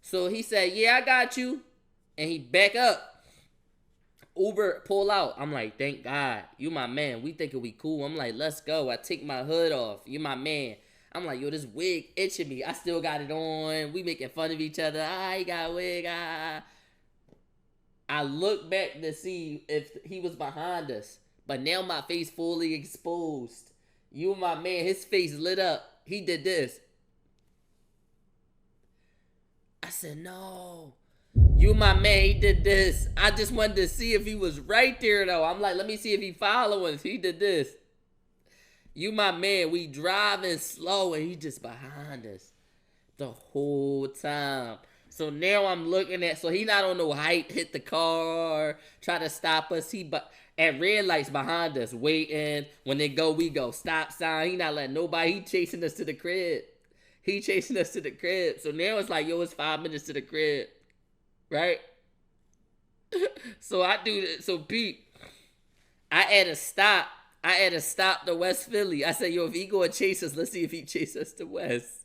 So he said, yeah, I got you. And he back up. Uber pull out. I'm like, thank God. You my man. We thinking we cool. I'm like, let's go. I take my hood off. You my man. I'm like, yo, this wig itching me. I still got it on. We making fun of each other. He got a wig. I look back to see if he was behind us. But now my face fully exposed. You my man. His face lit up. He did this. I said, no. You my man, he did this. I just wanted to see if he was right there, though. I'm like, let me see if he following us. He did this. You my man, we driving slow, and he just behind us the whole time. So now I'm looking at, so he not on no height, hit the car, try to stop us. At red lights behind us, waiting. When they go, we go. Stop sign. He not letting nobody. He chasing us to the crib. So now it's like, yo, it's 5 minutes to the crib. Right? So I do this. So Pete, I had to stop to West Philly. I said, yo, if he gonna chase us, let's see if he chase us to West.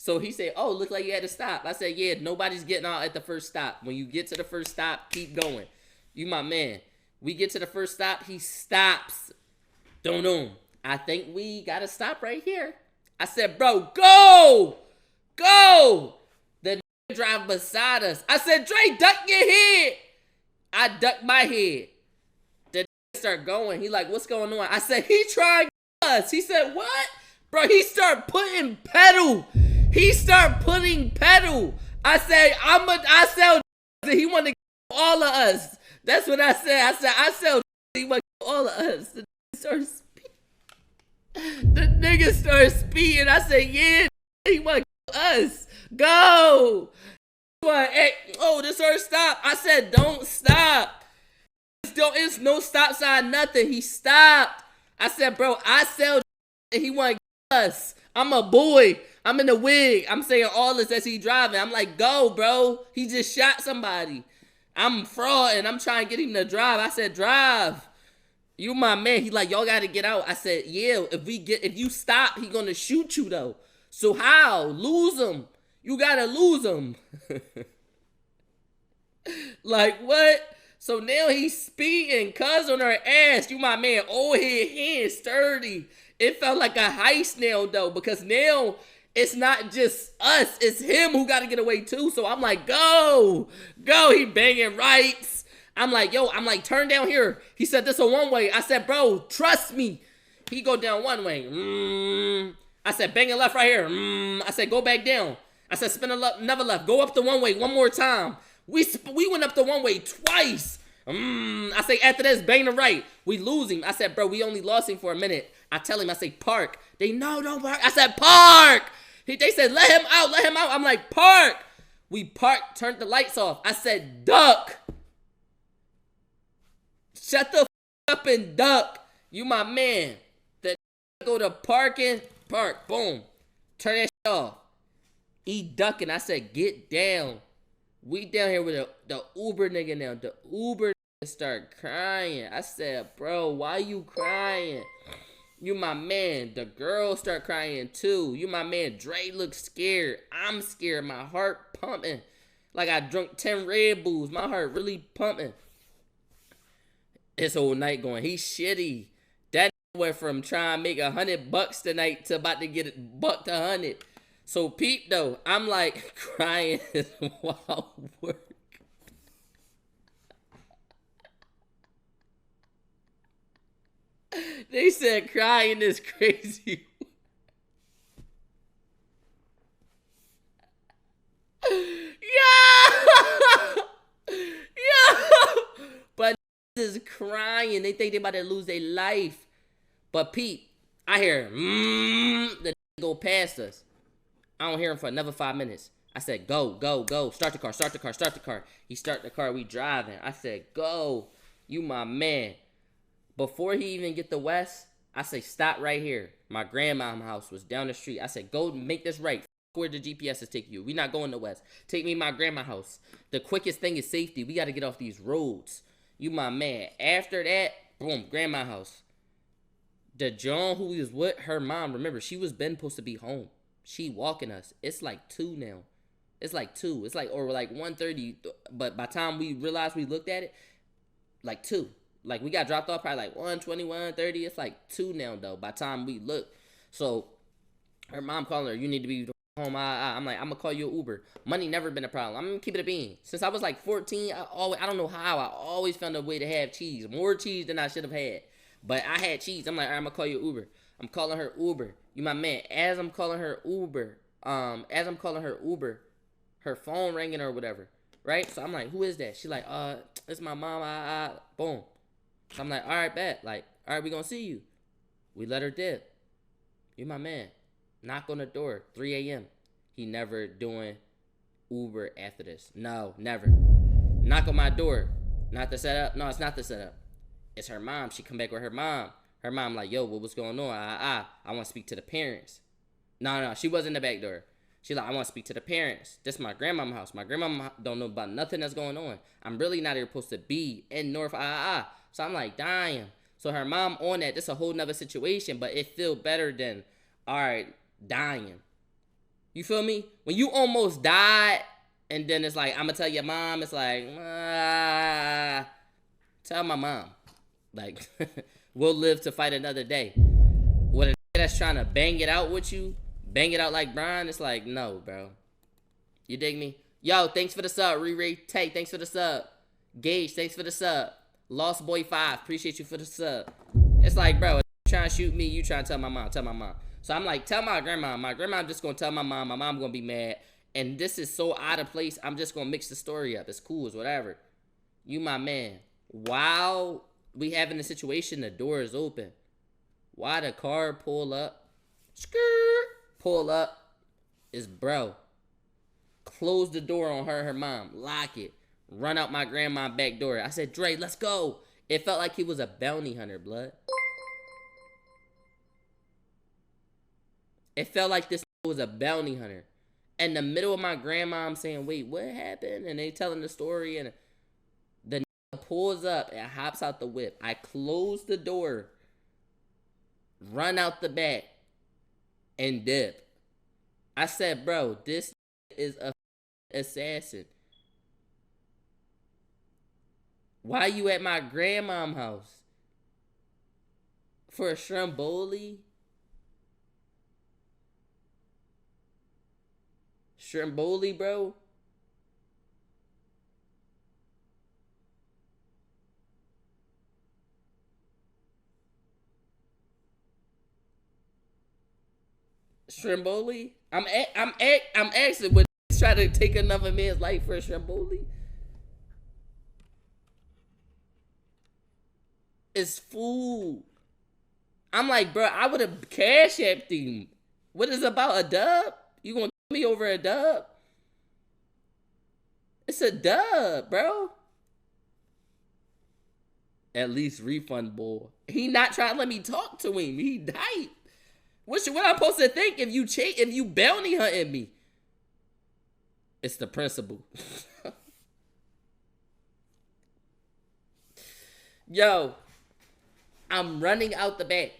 So he said, oh, look like you had to stop. I said, yeah, nobody's getting out at the first stop. When you get to the first stop, keep going. You my man. We get to the first stop, he stops. Don't. I think we gotta stop right here. I said, bro, go! Go! The drive beside us. I said, Dre, duck your head. I ducked my head. The start going. He like, what's going on? I said, he trying us. He said, what? Bro, he start putting pedal. I said, I sell he want to kill all of us. That's what I said. I sell he want to kill all of us. The nigga started speeding. I said, yeah, he want to kill us. Go. Hey, oh, this first stop. I said, don't stop. It's no stop sign, nothing. He stopped. I said, bro, I sell and he want to kill us. I'm a boy. I'm in the wig. I'm saying all this as he driving. I'm like, go, bro. He just shot somebody. I'm frauding. I'm trying to get him to drive. I said, drive. You my man. He like, y'all gotta get out. I said, yeah, if you stop, he gonna shoot you though. So how? Lose him. You gotta lose him. Like what? So now he's speeding, cuz on her ass. You my man. Old head, hands sturdy. It felt like a heist now though, because now it's not just us, it's him who gotta get away too. So I'm like, go. He banging rights. I'm like, turn down here. He said, this a one way. I said, bro, trust me. He go down one way. I said, banging left right here. I said, go back down. I said, spin a left, never left. Go up the one way one more time. We went up the one way twice. I say, after this, bang the right. We lose him. I said, bro, we only lost him for a minute. I tell him, I say, park. They, no, don't park. I said, park. They said, let him out. I'm like, park. We parked, turned the lights off. I said, duck. Shut the up and duck. You my man. The go to parking, park, boom. Turn that off. He ducking. I said, get down. We down here with the Uber nigga now. The Uber nigga start crying. I said, bro, why you crying? You my man. The girl start crying too. You my man. Dre looks scared. I'm scared. My heart pumping. Like I drunk 10 Red Bulls. My heart really pumping. This whole night going, he's shitty. That went from trying to make $100 tonight to about to get it bucked 100. So Pete though, I'm like crying while work. They said crying is crazy. But is crying. They think they about to lose their life. But Pete, I hear the go past us. I don't hear him for another 5 minutes. I said, go. Start the car. He start the car. We driving. I said, go. You my man. Before he even get to West, I say, stop right here. My grandma's house was down the street. I said, go make this right. Where the GPS is taking you. We not going to West. Take me to my grandma's house. The quickest thing is safety. We got to get off these roads. You my man. After that, boom, grandma's house. The John who we was with, her mom, remember, she was been supposed to be home. She walking us. It's like 2 now. It's like 2. It's like, or like 1:30. But by the time we realized we looked at it, like 2. Like we got dropped off probably like 1:20, 1:30. It's like 2 now though. By the time we look, so her mom calling her, you need to be home. I'm like, I'm gonna call you an Uber. Money never been a problem. I'm gonna keep it a bean. Since I was like 14, I don't know how, I always found a way to have cheese, more cheese than I should have had. But I had cheese. I'm like, all right, I'm gonna call you an Uber. I'm calling her Uber. You my man. As I'm calling her Uber, her phone ringing or whatever, right? So I'm like, who is that? She like, it's my mom. Boom. So I'm like, all right, bet. Like, all right, we gonna see you. We let her dip. You my man. Knock on the door, 3 a.m. He never doing Uber after this. No, never. Knock on my door. Not the setup. No, it's not the setup. It's her mom. She come back with her mom. Her mom like, yo, what's going on? I want to speak to the parents. No, she wasn't in the back door. She like, I want to speak to the parents. This is my grandma's house. My grandmama don't know about nothing that's going on. I'm really not even supposed to be in North So I'm like, damn. So her mom on that. This a whole nother situation, but it feel better than, all right, dying. You feel me? When you almost died, and then it's like, I'm gonna tell your mom, it's like, tell my mom. Like, we'll live to fight another day. With a nigga that's trying to bang it out with you, bang it out like Brian, it's like, no, bro. You dig me? Yo, thanks for the sub, Riri. Tay, thanks for the sub. Gage, thanks for the sub. Lost Boy 5, appreciate you for the sub. It's like, bro, you trying to shoot me, you trying to tell my mom, tell my mom. So I'm like, tell my grandma. My grandma just gonna tell my mom gonna be mad. And this is so out of place, I'm just gonna mix the story up. It's cool, it's whatever. You my man. While we having the situation, the door is open. Why the car pull up? Pull up. Is bro. Close the door on her mom. Lock it. Run out my grandma back door. I said, Dre, let's go. It felt like he was a bounty hunter, blood. It felt like this was a bounty hunter. In the middle of my grandma, I'm saying, wait, what happened? And they telling the story, and the nigga pulls up and hops out the whip. I close the door, run out the back, and dip. I said, bro, this is a assassin. Why you at my grandma's house? For a Stromboli? Stromboli, bro? Stromboli? I'm asking, would try to take another man's life for a Stromboli? It's food. I'm like, bro, I would have cash apped him. What is it about, a dub? You gonna tell me over a dub? It's a dub, bro. At least refundable. He not trying to let me talk to him. He died. What I'm supposed to think if you bounty hunting me? It's the principle. Yo, I'm running out the back.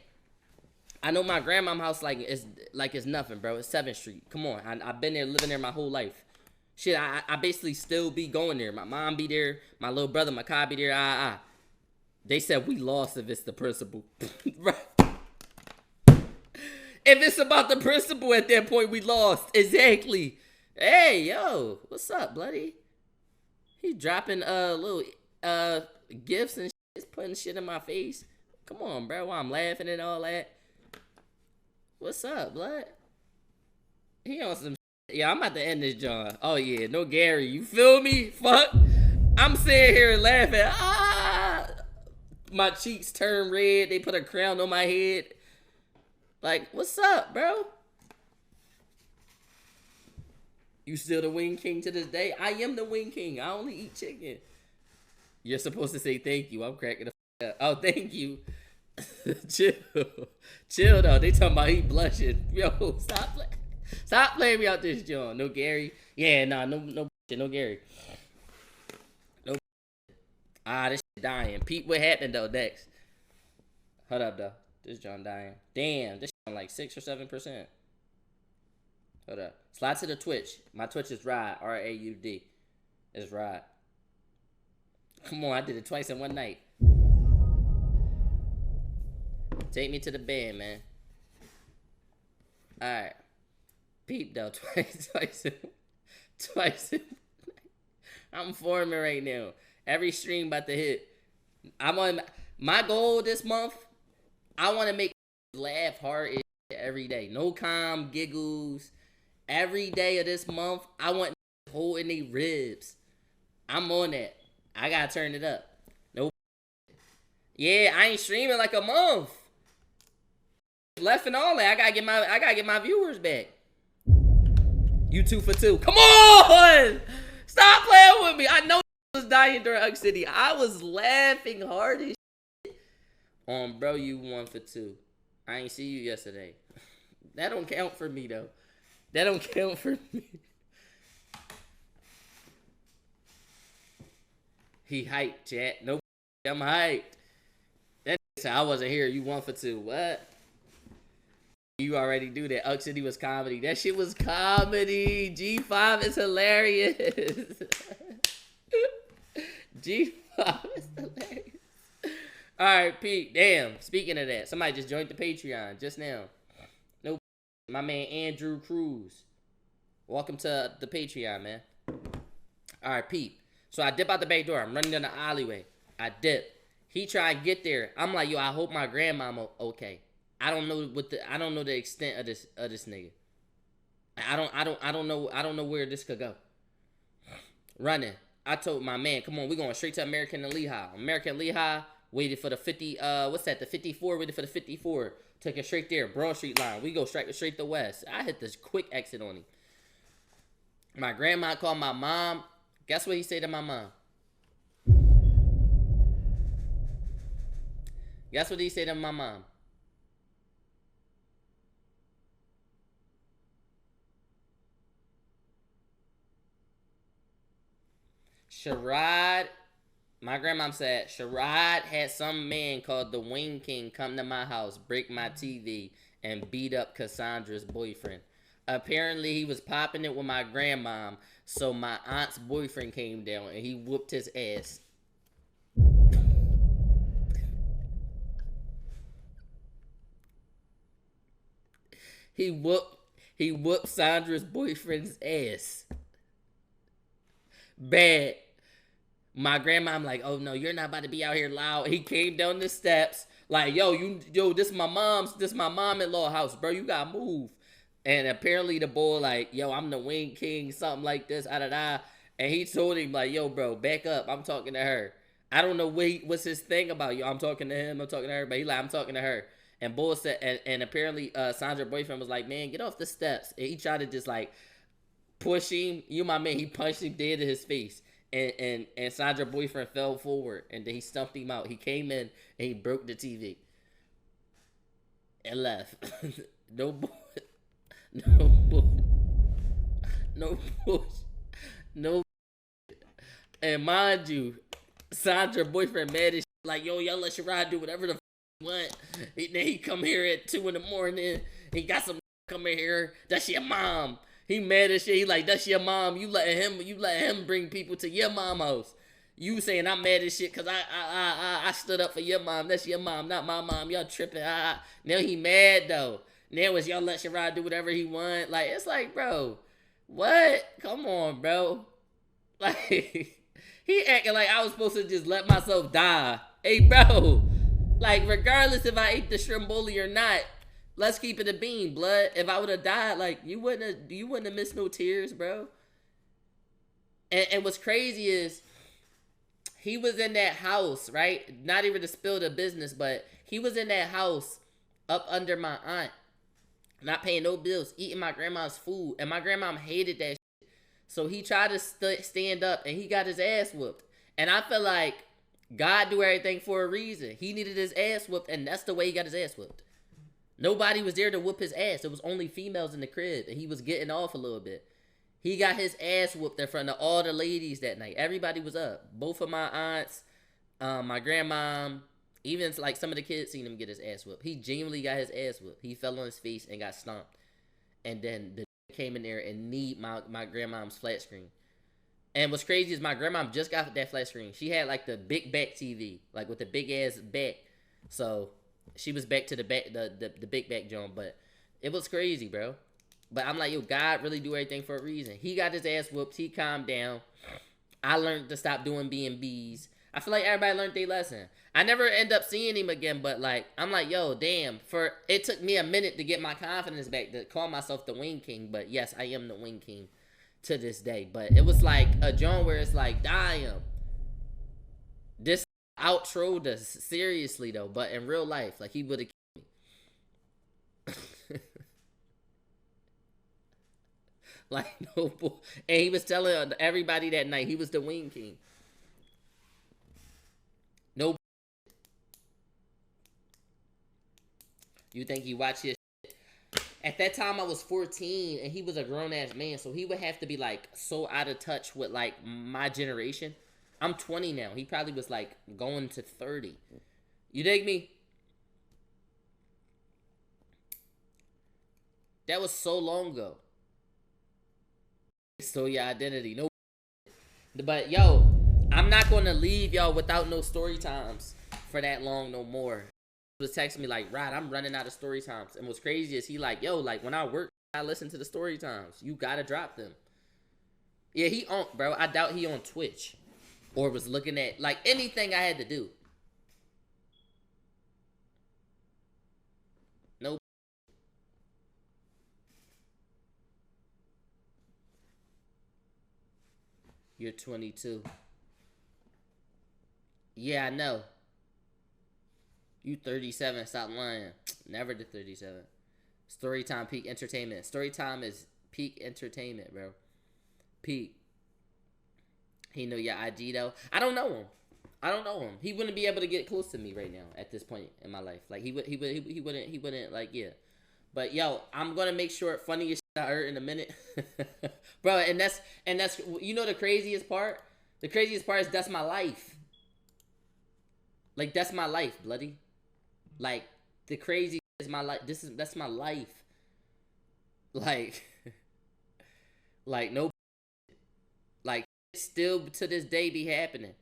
I know my grandma's house like it's nothing, bro. It's 7th Street. Come on, I've been there, living there my whole life. Shit, I basically still be going there. My mom be there. My little brother, my car be there. They said we lost if it's the principle. Right. If it's about the principle at that point, we lost. Exactly. Hey, yo, what's up, bloody? He dropping little gifts and shit, putting shit in my face. Come on, bro. While I'm laughing and all that. What's up, blood? He on some shit. Yeah, I'm about to end this, John. Oh yeah, no Gary. You feel me? Fuck. I'm sitting here laughing. My cheeks turn red. They put a crown on my head. Like, what's up, bro? You still the wing king to this day? I am the wing king. I only eat chicken. You're supposed to say thank you. I'm cracking the up. Oh, thank you. Chill though. They talking about he blushing. Yo, stop playing me out this joint. No Gary. Yeah, nah, no Gary. No. This shit dying. Pete, what happened though? Next. Hold up though. This John dying. Damn, this shit on like 6 or 7%. Hold up. Slide to the Twitch. My Twitch is RAUD. RAUD. It's RAUD. Come on, I did it twice in one night. Take me to the band, man. Alright. Peep though. Twice. I'm forming right now. Every stream about to hit. I'm on my goal this month. I want to make laugh hard every day. No calm giggles. Every day of this month, I want holding their ribs. I'm on that. I gotta turn it up. Nope. Yeah, I ain't streaming like a month. Left and all that. I gotta get my viewers back. You 2 for 2. Come on! Stop playing with me. I know I was dying during Ugg City. I was laughing hard as shit. Bro, you 1 for 2. I ain't see you yesterday. That don't count for me though. That don't count for me. He hyped, chat. Nope. I'm hyped. That said I wasn't here. You 1 for 2. What? You already do that. Ugg City was comedy. That shit was comedy. G5 is hilarious. G5 is hilarious. All right, Pete. Damn. Speaking of that, somebody just joined the Patreon just now. No, my man Andrew Cruz. Welcome to the Patreon, man. All right, Pete. So I dip out the back door. I'm running down the alleyway. I dip. He try and get there. I'm like, yo, I hope my grandmama okay. I don't know the extent of this nigga. I don't know where this could go. Running. I told my man, come on, we going straight to American and Lehigh. American Lehigh, waited for the 50, what's that, the 54, waited for the 54. Took it straight there, Broad Street line. We go straight to West. I hit this quick exit on him. My grandma called my mom. Guess what he said to my mom? Guess what he said to my mom? Sherrod, my grandma said, Sherrod had some man called the Wing King come to my house, break my TV, and beat up Cassandra's boyfriend. Apparently, he was popping it with my grandmom, so my aunt's boyfriend came down and he whooped his ass. He whooped Sandra's boyfriend's ass. Bad. My grandma, I'm like, oh no, you're not about to be out here loud. He came down the steps, like, yo, this my mom-in-law house, bro. You gotta move. And apparently the boy, like, yo, I'm the Wing King, something like this, And he told him, like, yo, bro, back up. I'm talking to her. I don't know what's his thing about, yo. I'm talking to him, I'm talking to her, but he like, I'm talking to her. And boy said, and apparently Sandra's boyfriend was like, man, get off the steps. And he tried to just like push him. You my man, he punched him dead in his face. And Sandra's boyfriend fell forward, and then he stumped him out. He came in and he broke the TV and left. No boy, no boy, no bush, no. And mind you, Sandra's boyfriend mad as shit, like, yo, y'all let Sherrod do whatever the want. Then he come here at 2 in the morning. He got some come in here. That's your mom. He mad as shit. He like, that's your mom. You let him bring people to your mom house. You saying I'm mad as shit because I stood up for your mom. That's your mom, not my mom. Y'all tripping. Now he mad though. Now it's y'all let Sherrod do whatever he want. Like, it's like, bro, what? Come on, bro. Like, he acting like I was supposed to just let myself die. Hey, bro. Like, regardless if I ate the shrimboli or not, let's keep it a bean, blood. If I would have died, like, you wouldn't have missed no tears, bro. And what's crazy is he was in that house, right? Not even to spill the business, but he was in that house up under my aunt, not paying no bills, eating my grandma's food, and my grandma hated that shit. So he tried to stand up, and he got his ass whooped. And I feel like God do everything for a reason. He needed his ass whooped, and that's the way he got his ass whooped. Nobody was there to whoop his ass. It was only females in the crib, and he was getting off a little bit. He got his ass whooped in front of all the ladies that night. Everybody was up. Both of my aunts, my grandma, even like some of the kids seen him get his ass whooped. He genuinely got his ass whooped. He fell on his face and got stomped. And then the came in there and kneed my grandma's flat screen. And what's crazy is my grandma just got that flat screen. She had like the big back TV, like with the big ass back. So she was back to the back, the big back joint. But it was crazy, bro. But I'm like, yo, God really do everything for a reason. He got his ass whooped. He calmed down. I learned to stop doing B&Bs. I feel like everybody learned their lesson. I never end up seeing him again, but like, I'm like, yo, damn. It took me a minute to get my confidence back to call myself the Wing King. But yes, I am the Wing King to this day. But it was like a joint where it's like, damn. This outroed us seriously though, but in real life, like, he would have killed me. Like, no boy. And he was telling everybody that night he was the Wing King. No. You think he watched his shit? At that time, I was 14, and he was a grown-ass man, so he would have to be, like, so out of touch with, like, my generation. I'm 20 now. He probably was, like, going to 30. You dig me? That was so long ago. So your identity, no. But yo, I'm not gonna leave y'all without no story times for that long no more. He was texting me like, Rod, I'm running out of story times. And what's crazy is he like, yo, like when I work, I listen to the story times. You gotta drop them. Yeah, he on, bro. I doubt he on Twitch or was looking at like anything I had to do. Nope. You're 22. Yeah, I know. You 37. Stop lying. Never did 37. Storytime peak entertainment. Storytime is peak entertainment, bro. Peak. He know your IG though. I don't know him. I don't know him. He wouldn't be able to get close to me right now at this point in my life. Like he wouldn't like yeah. But yo, I'm gonna make sure funniest shit I heard in a minute, bro. And that's you know the craziest part. The craziest part is that's my life. Like that's my life, bloody. Like the crazy is my life. That's my life. Like, like no, like still to this day be happening.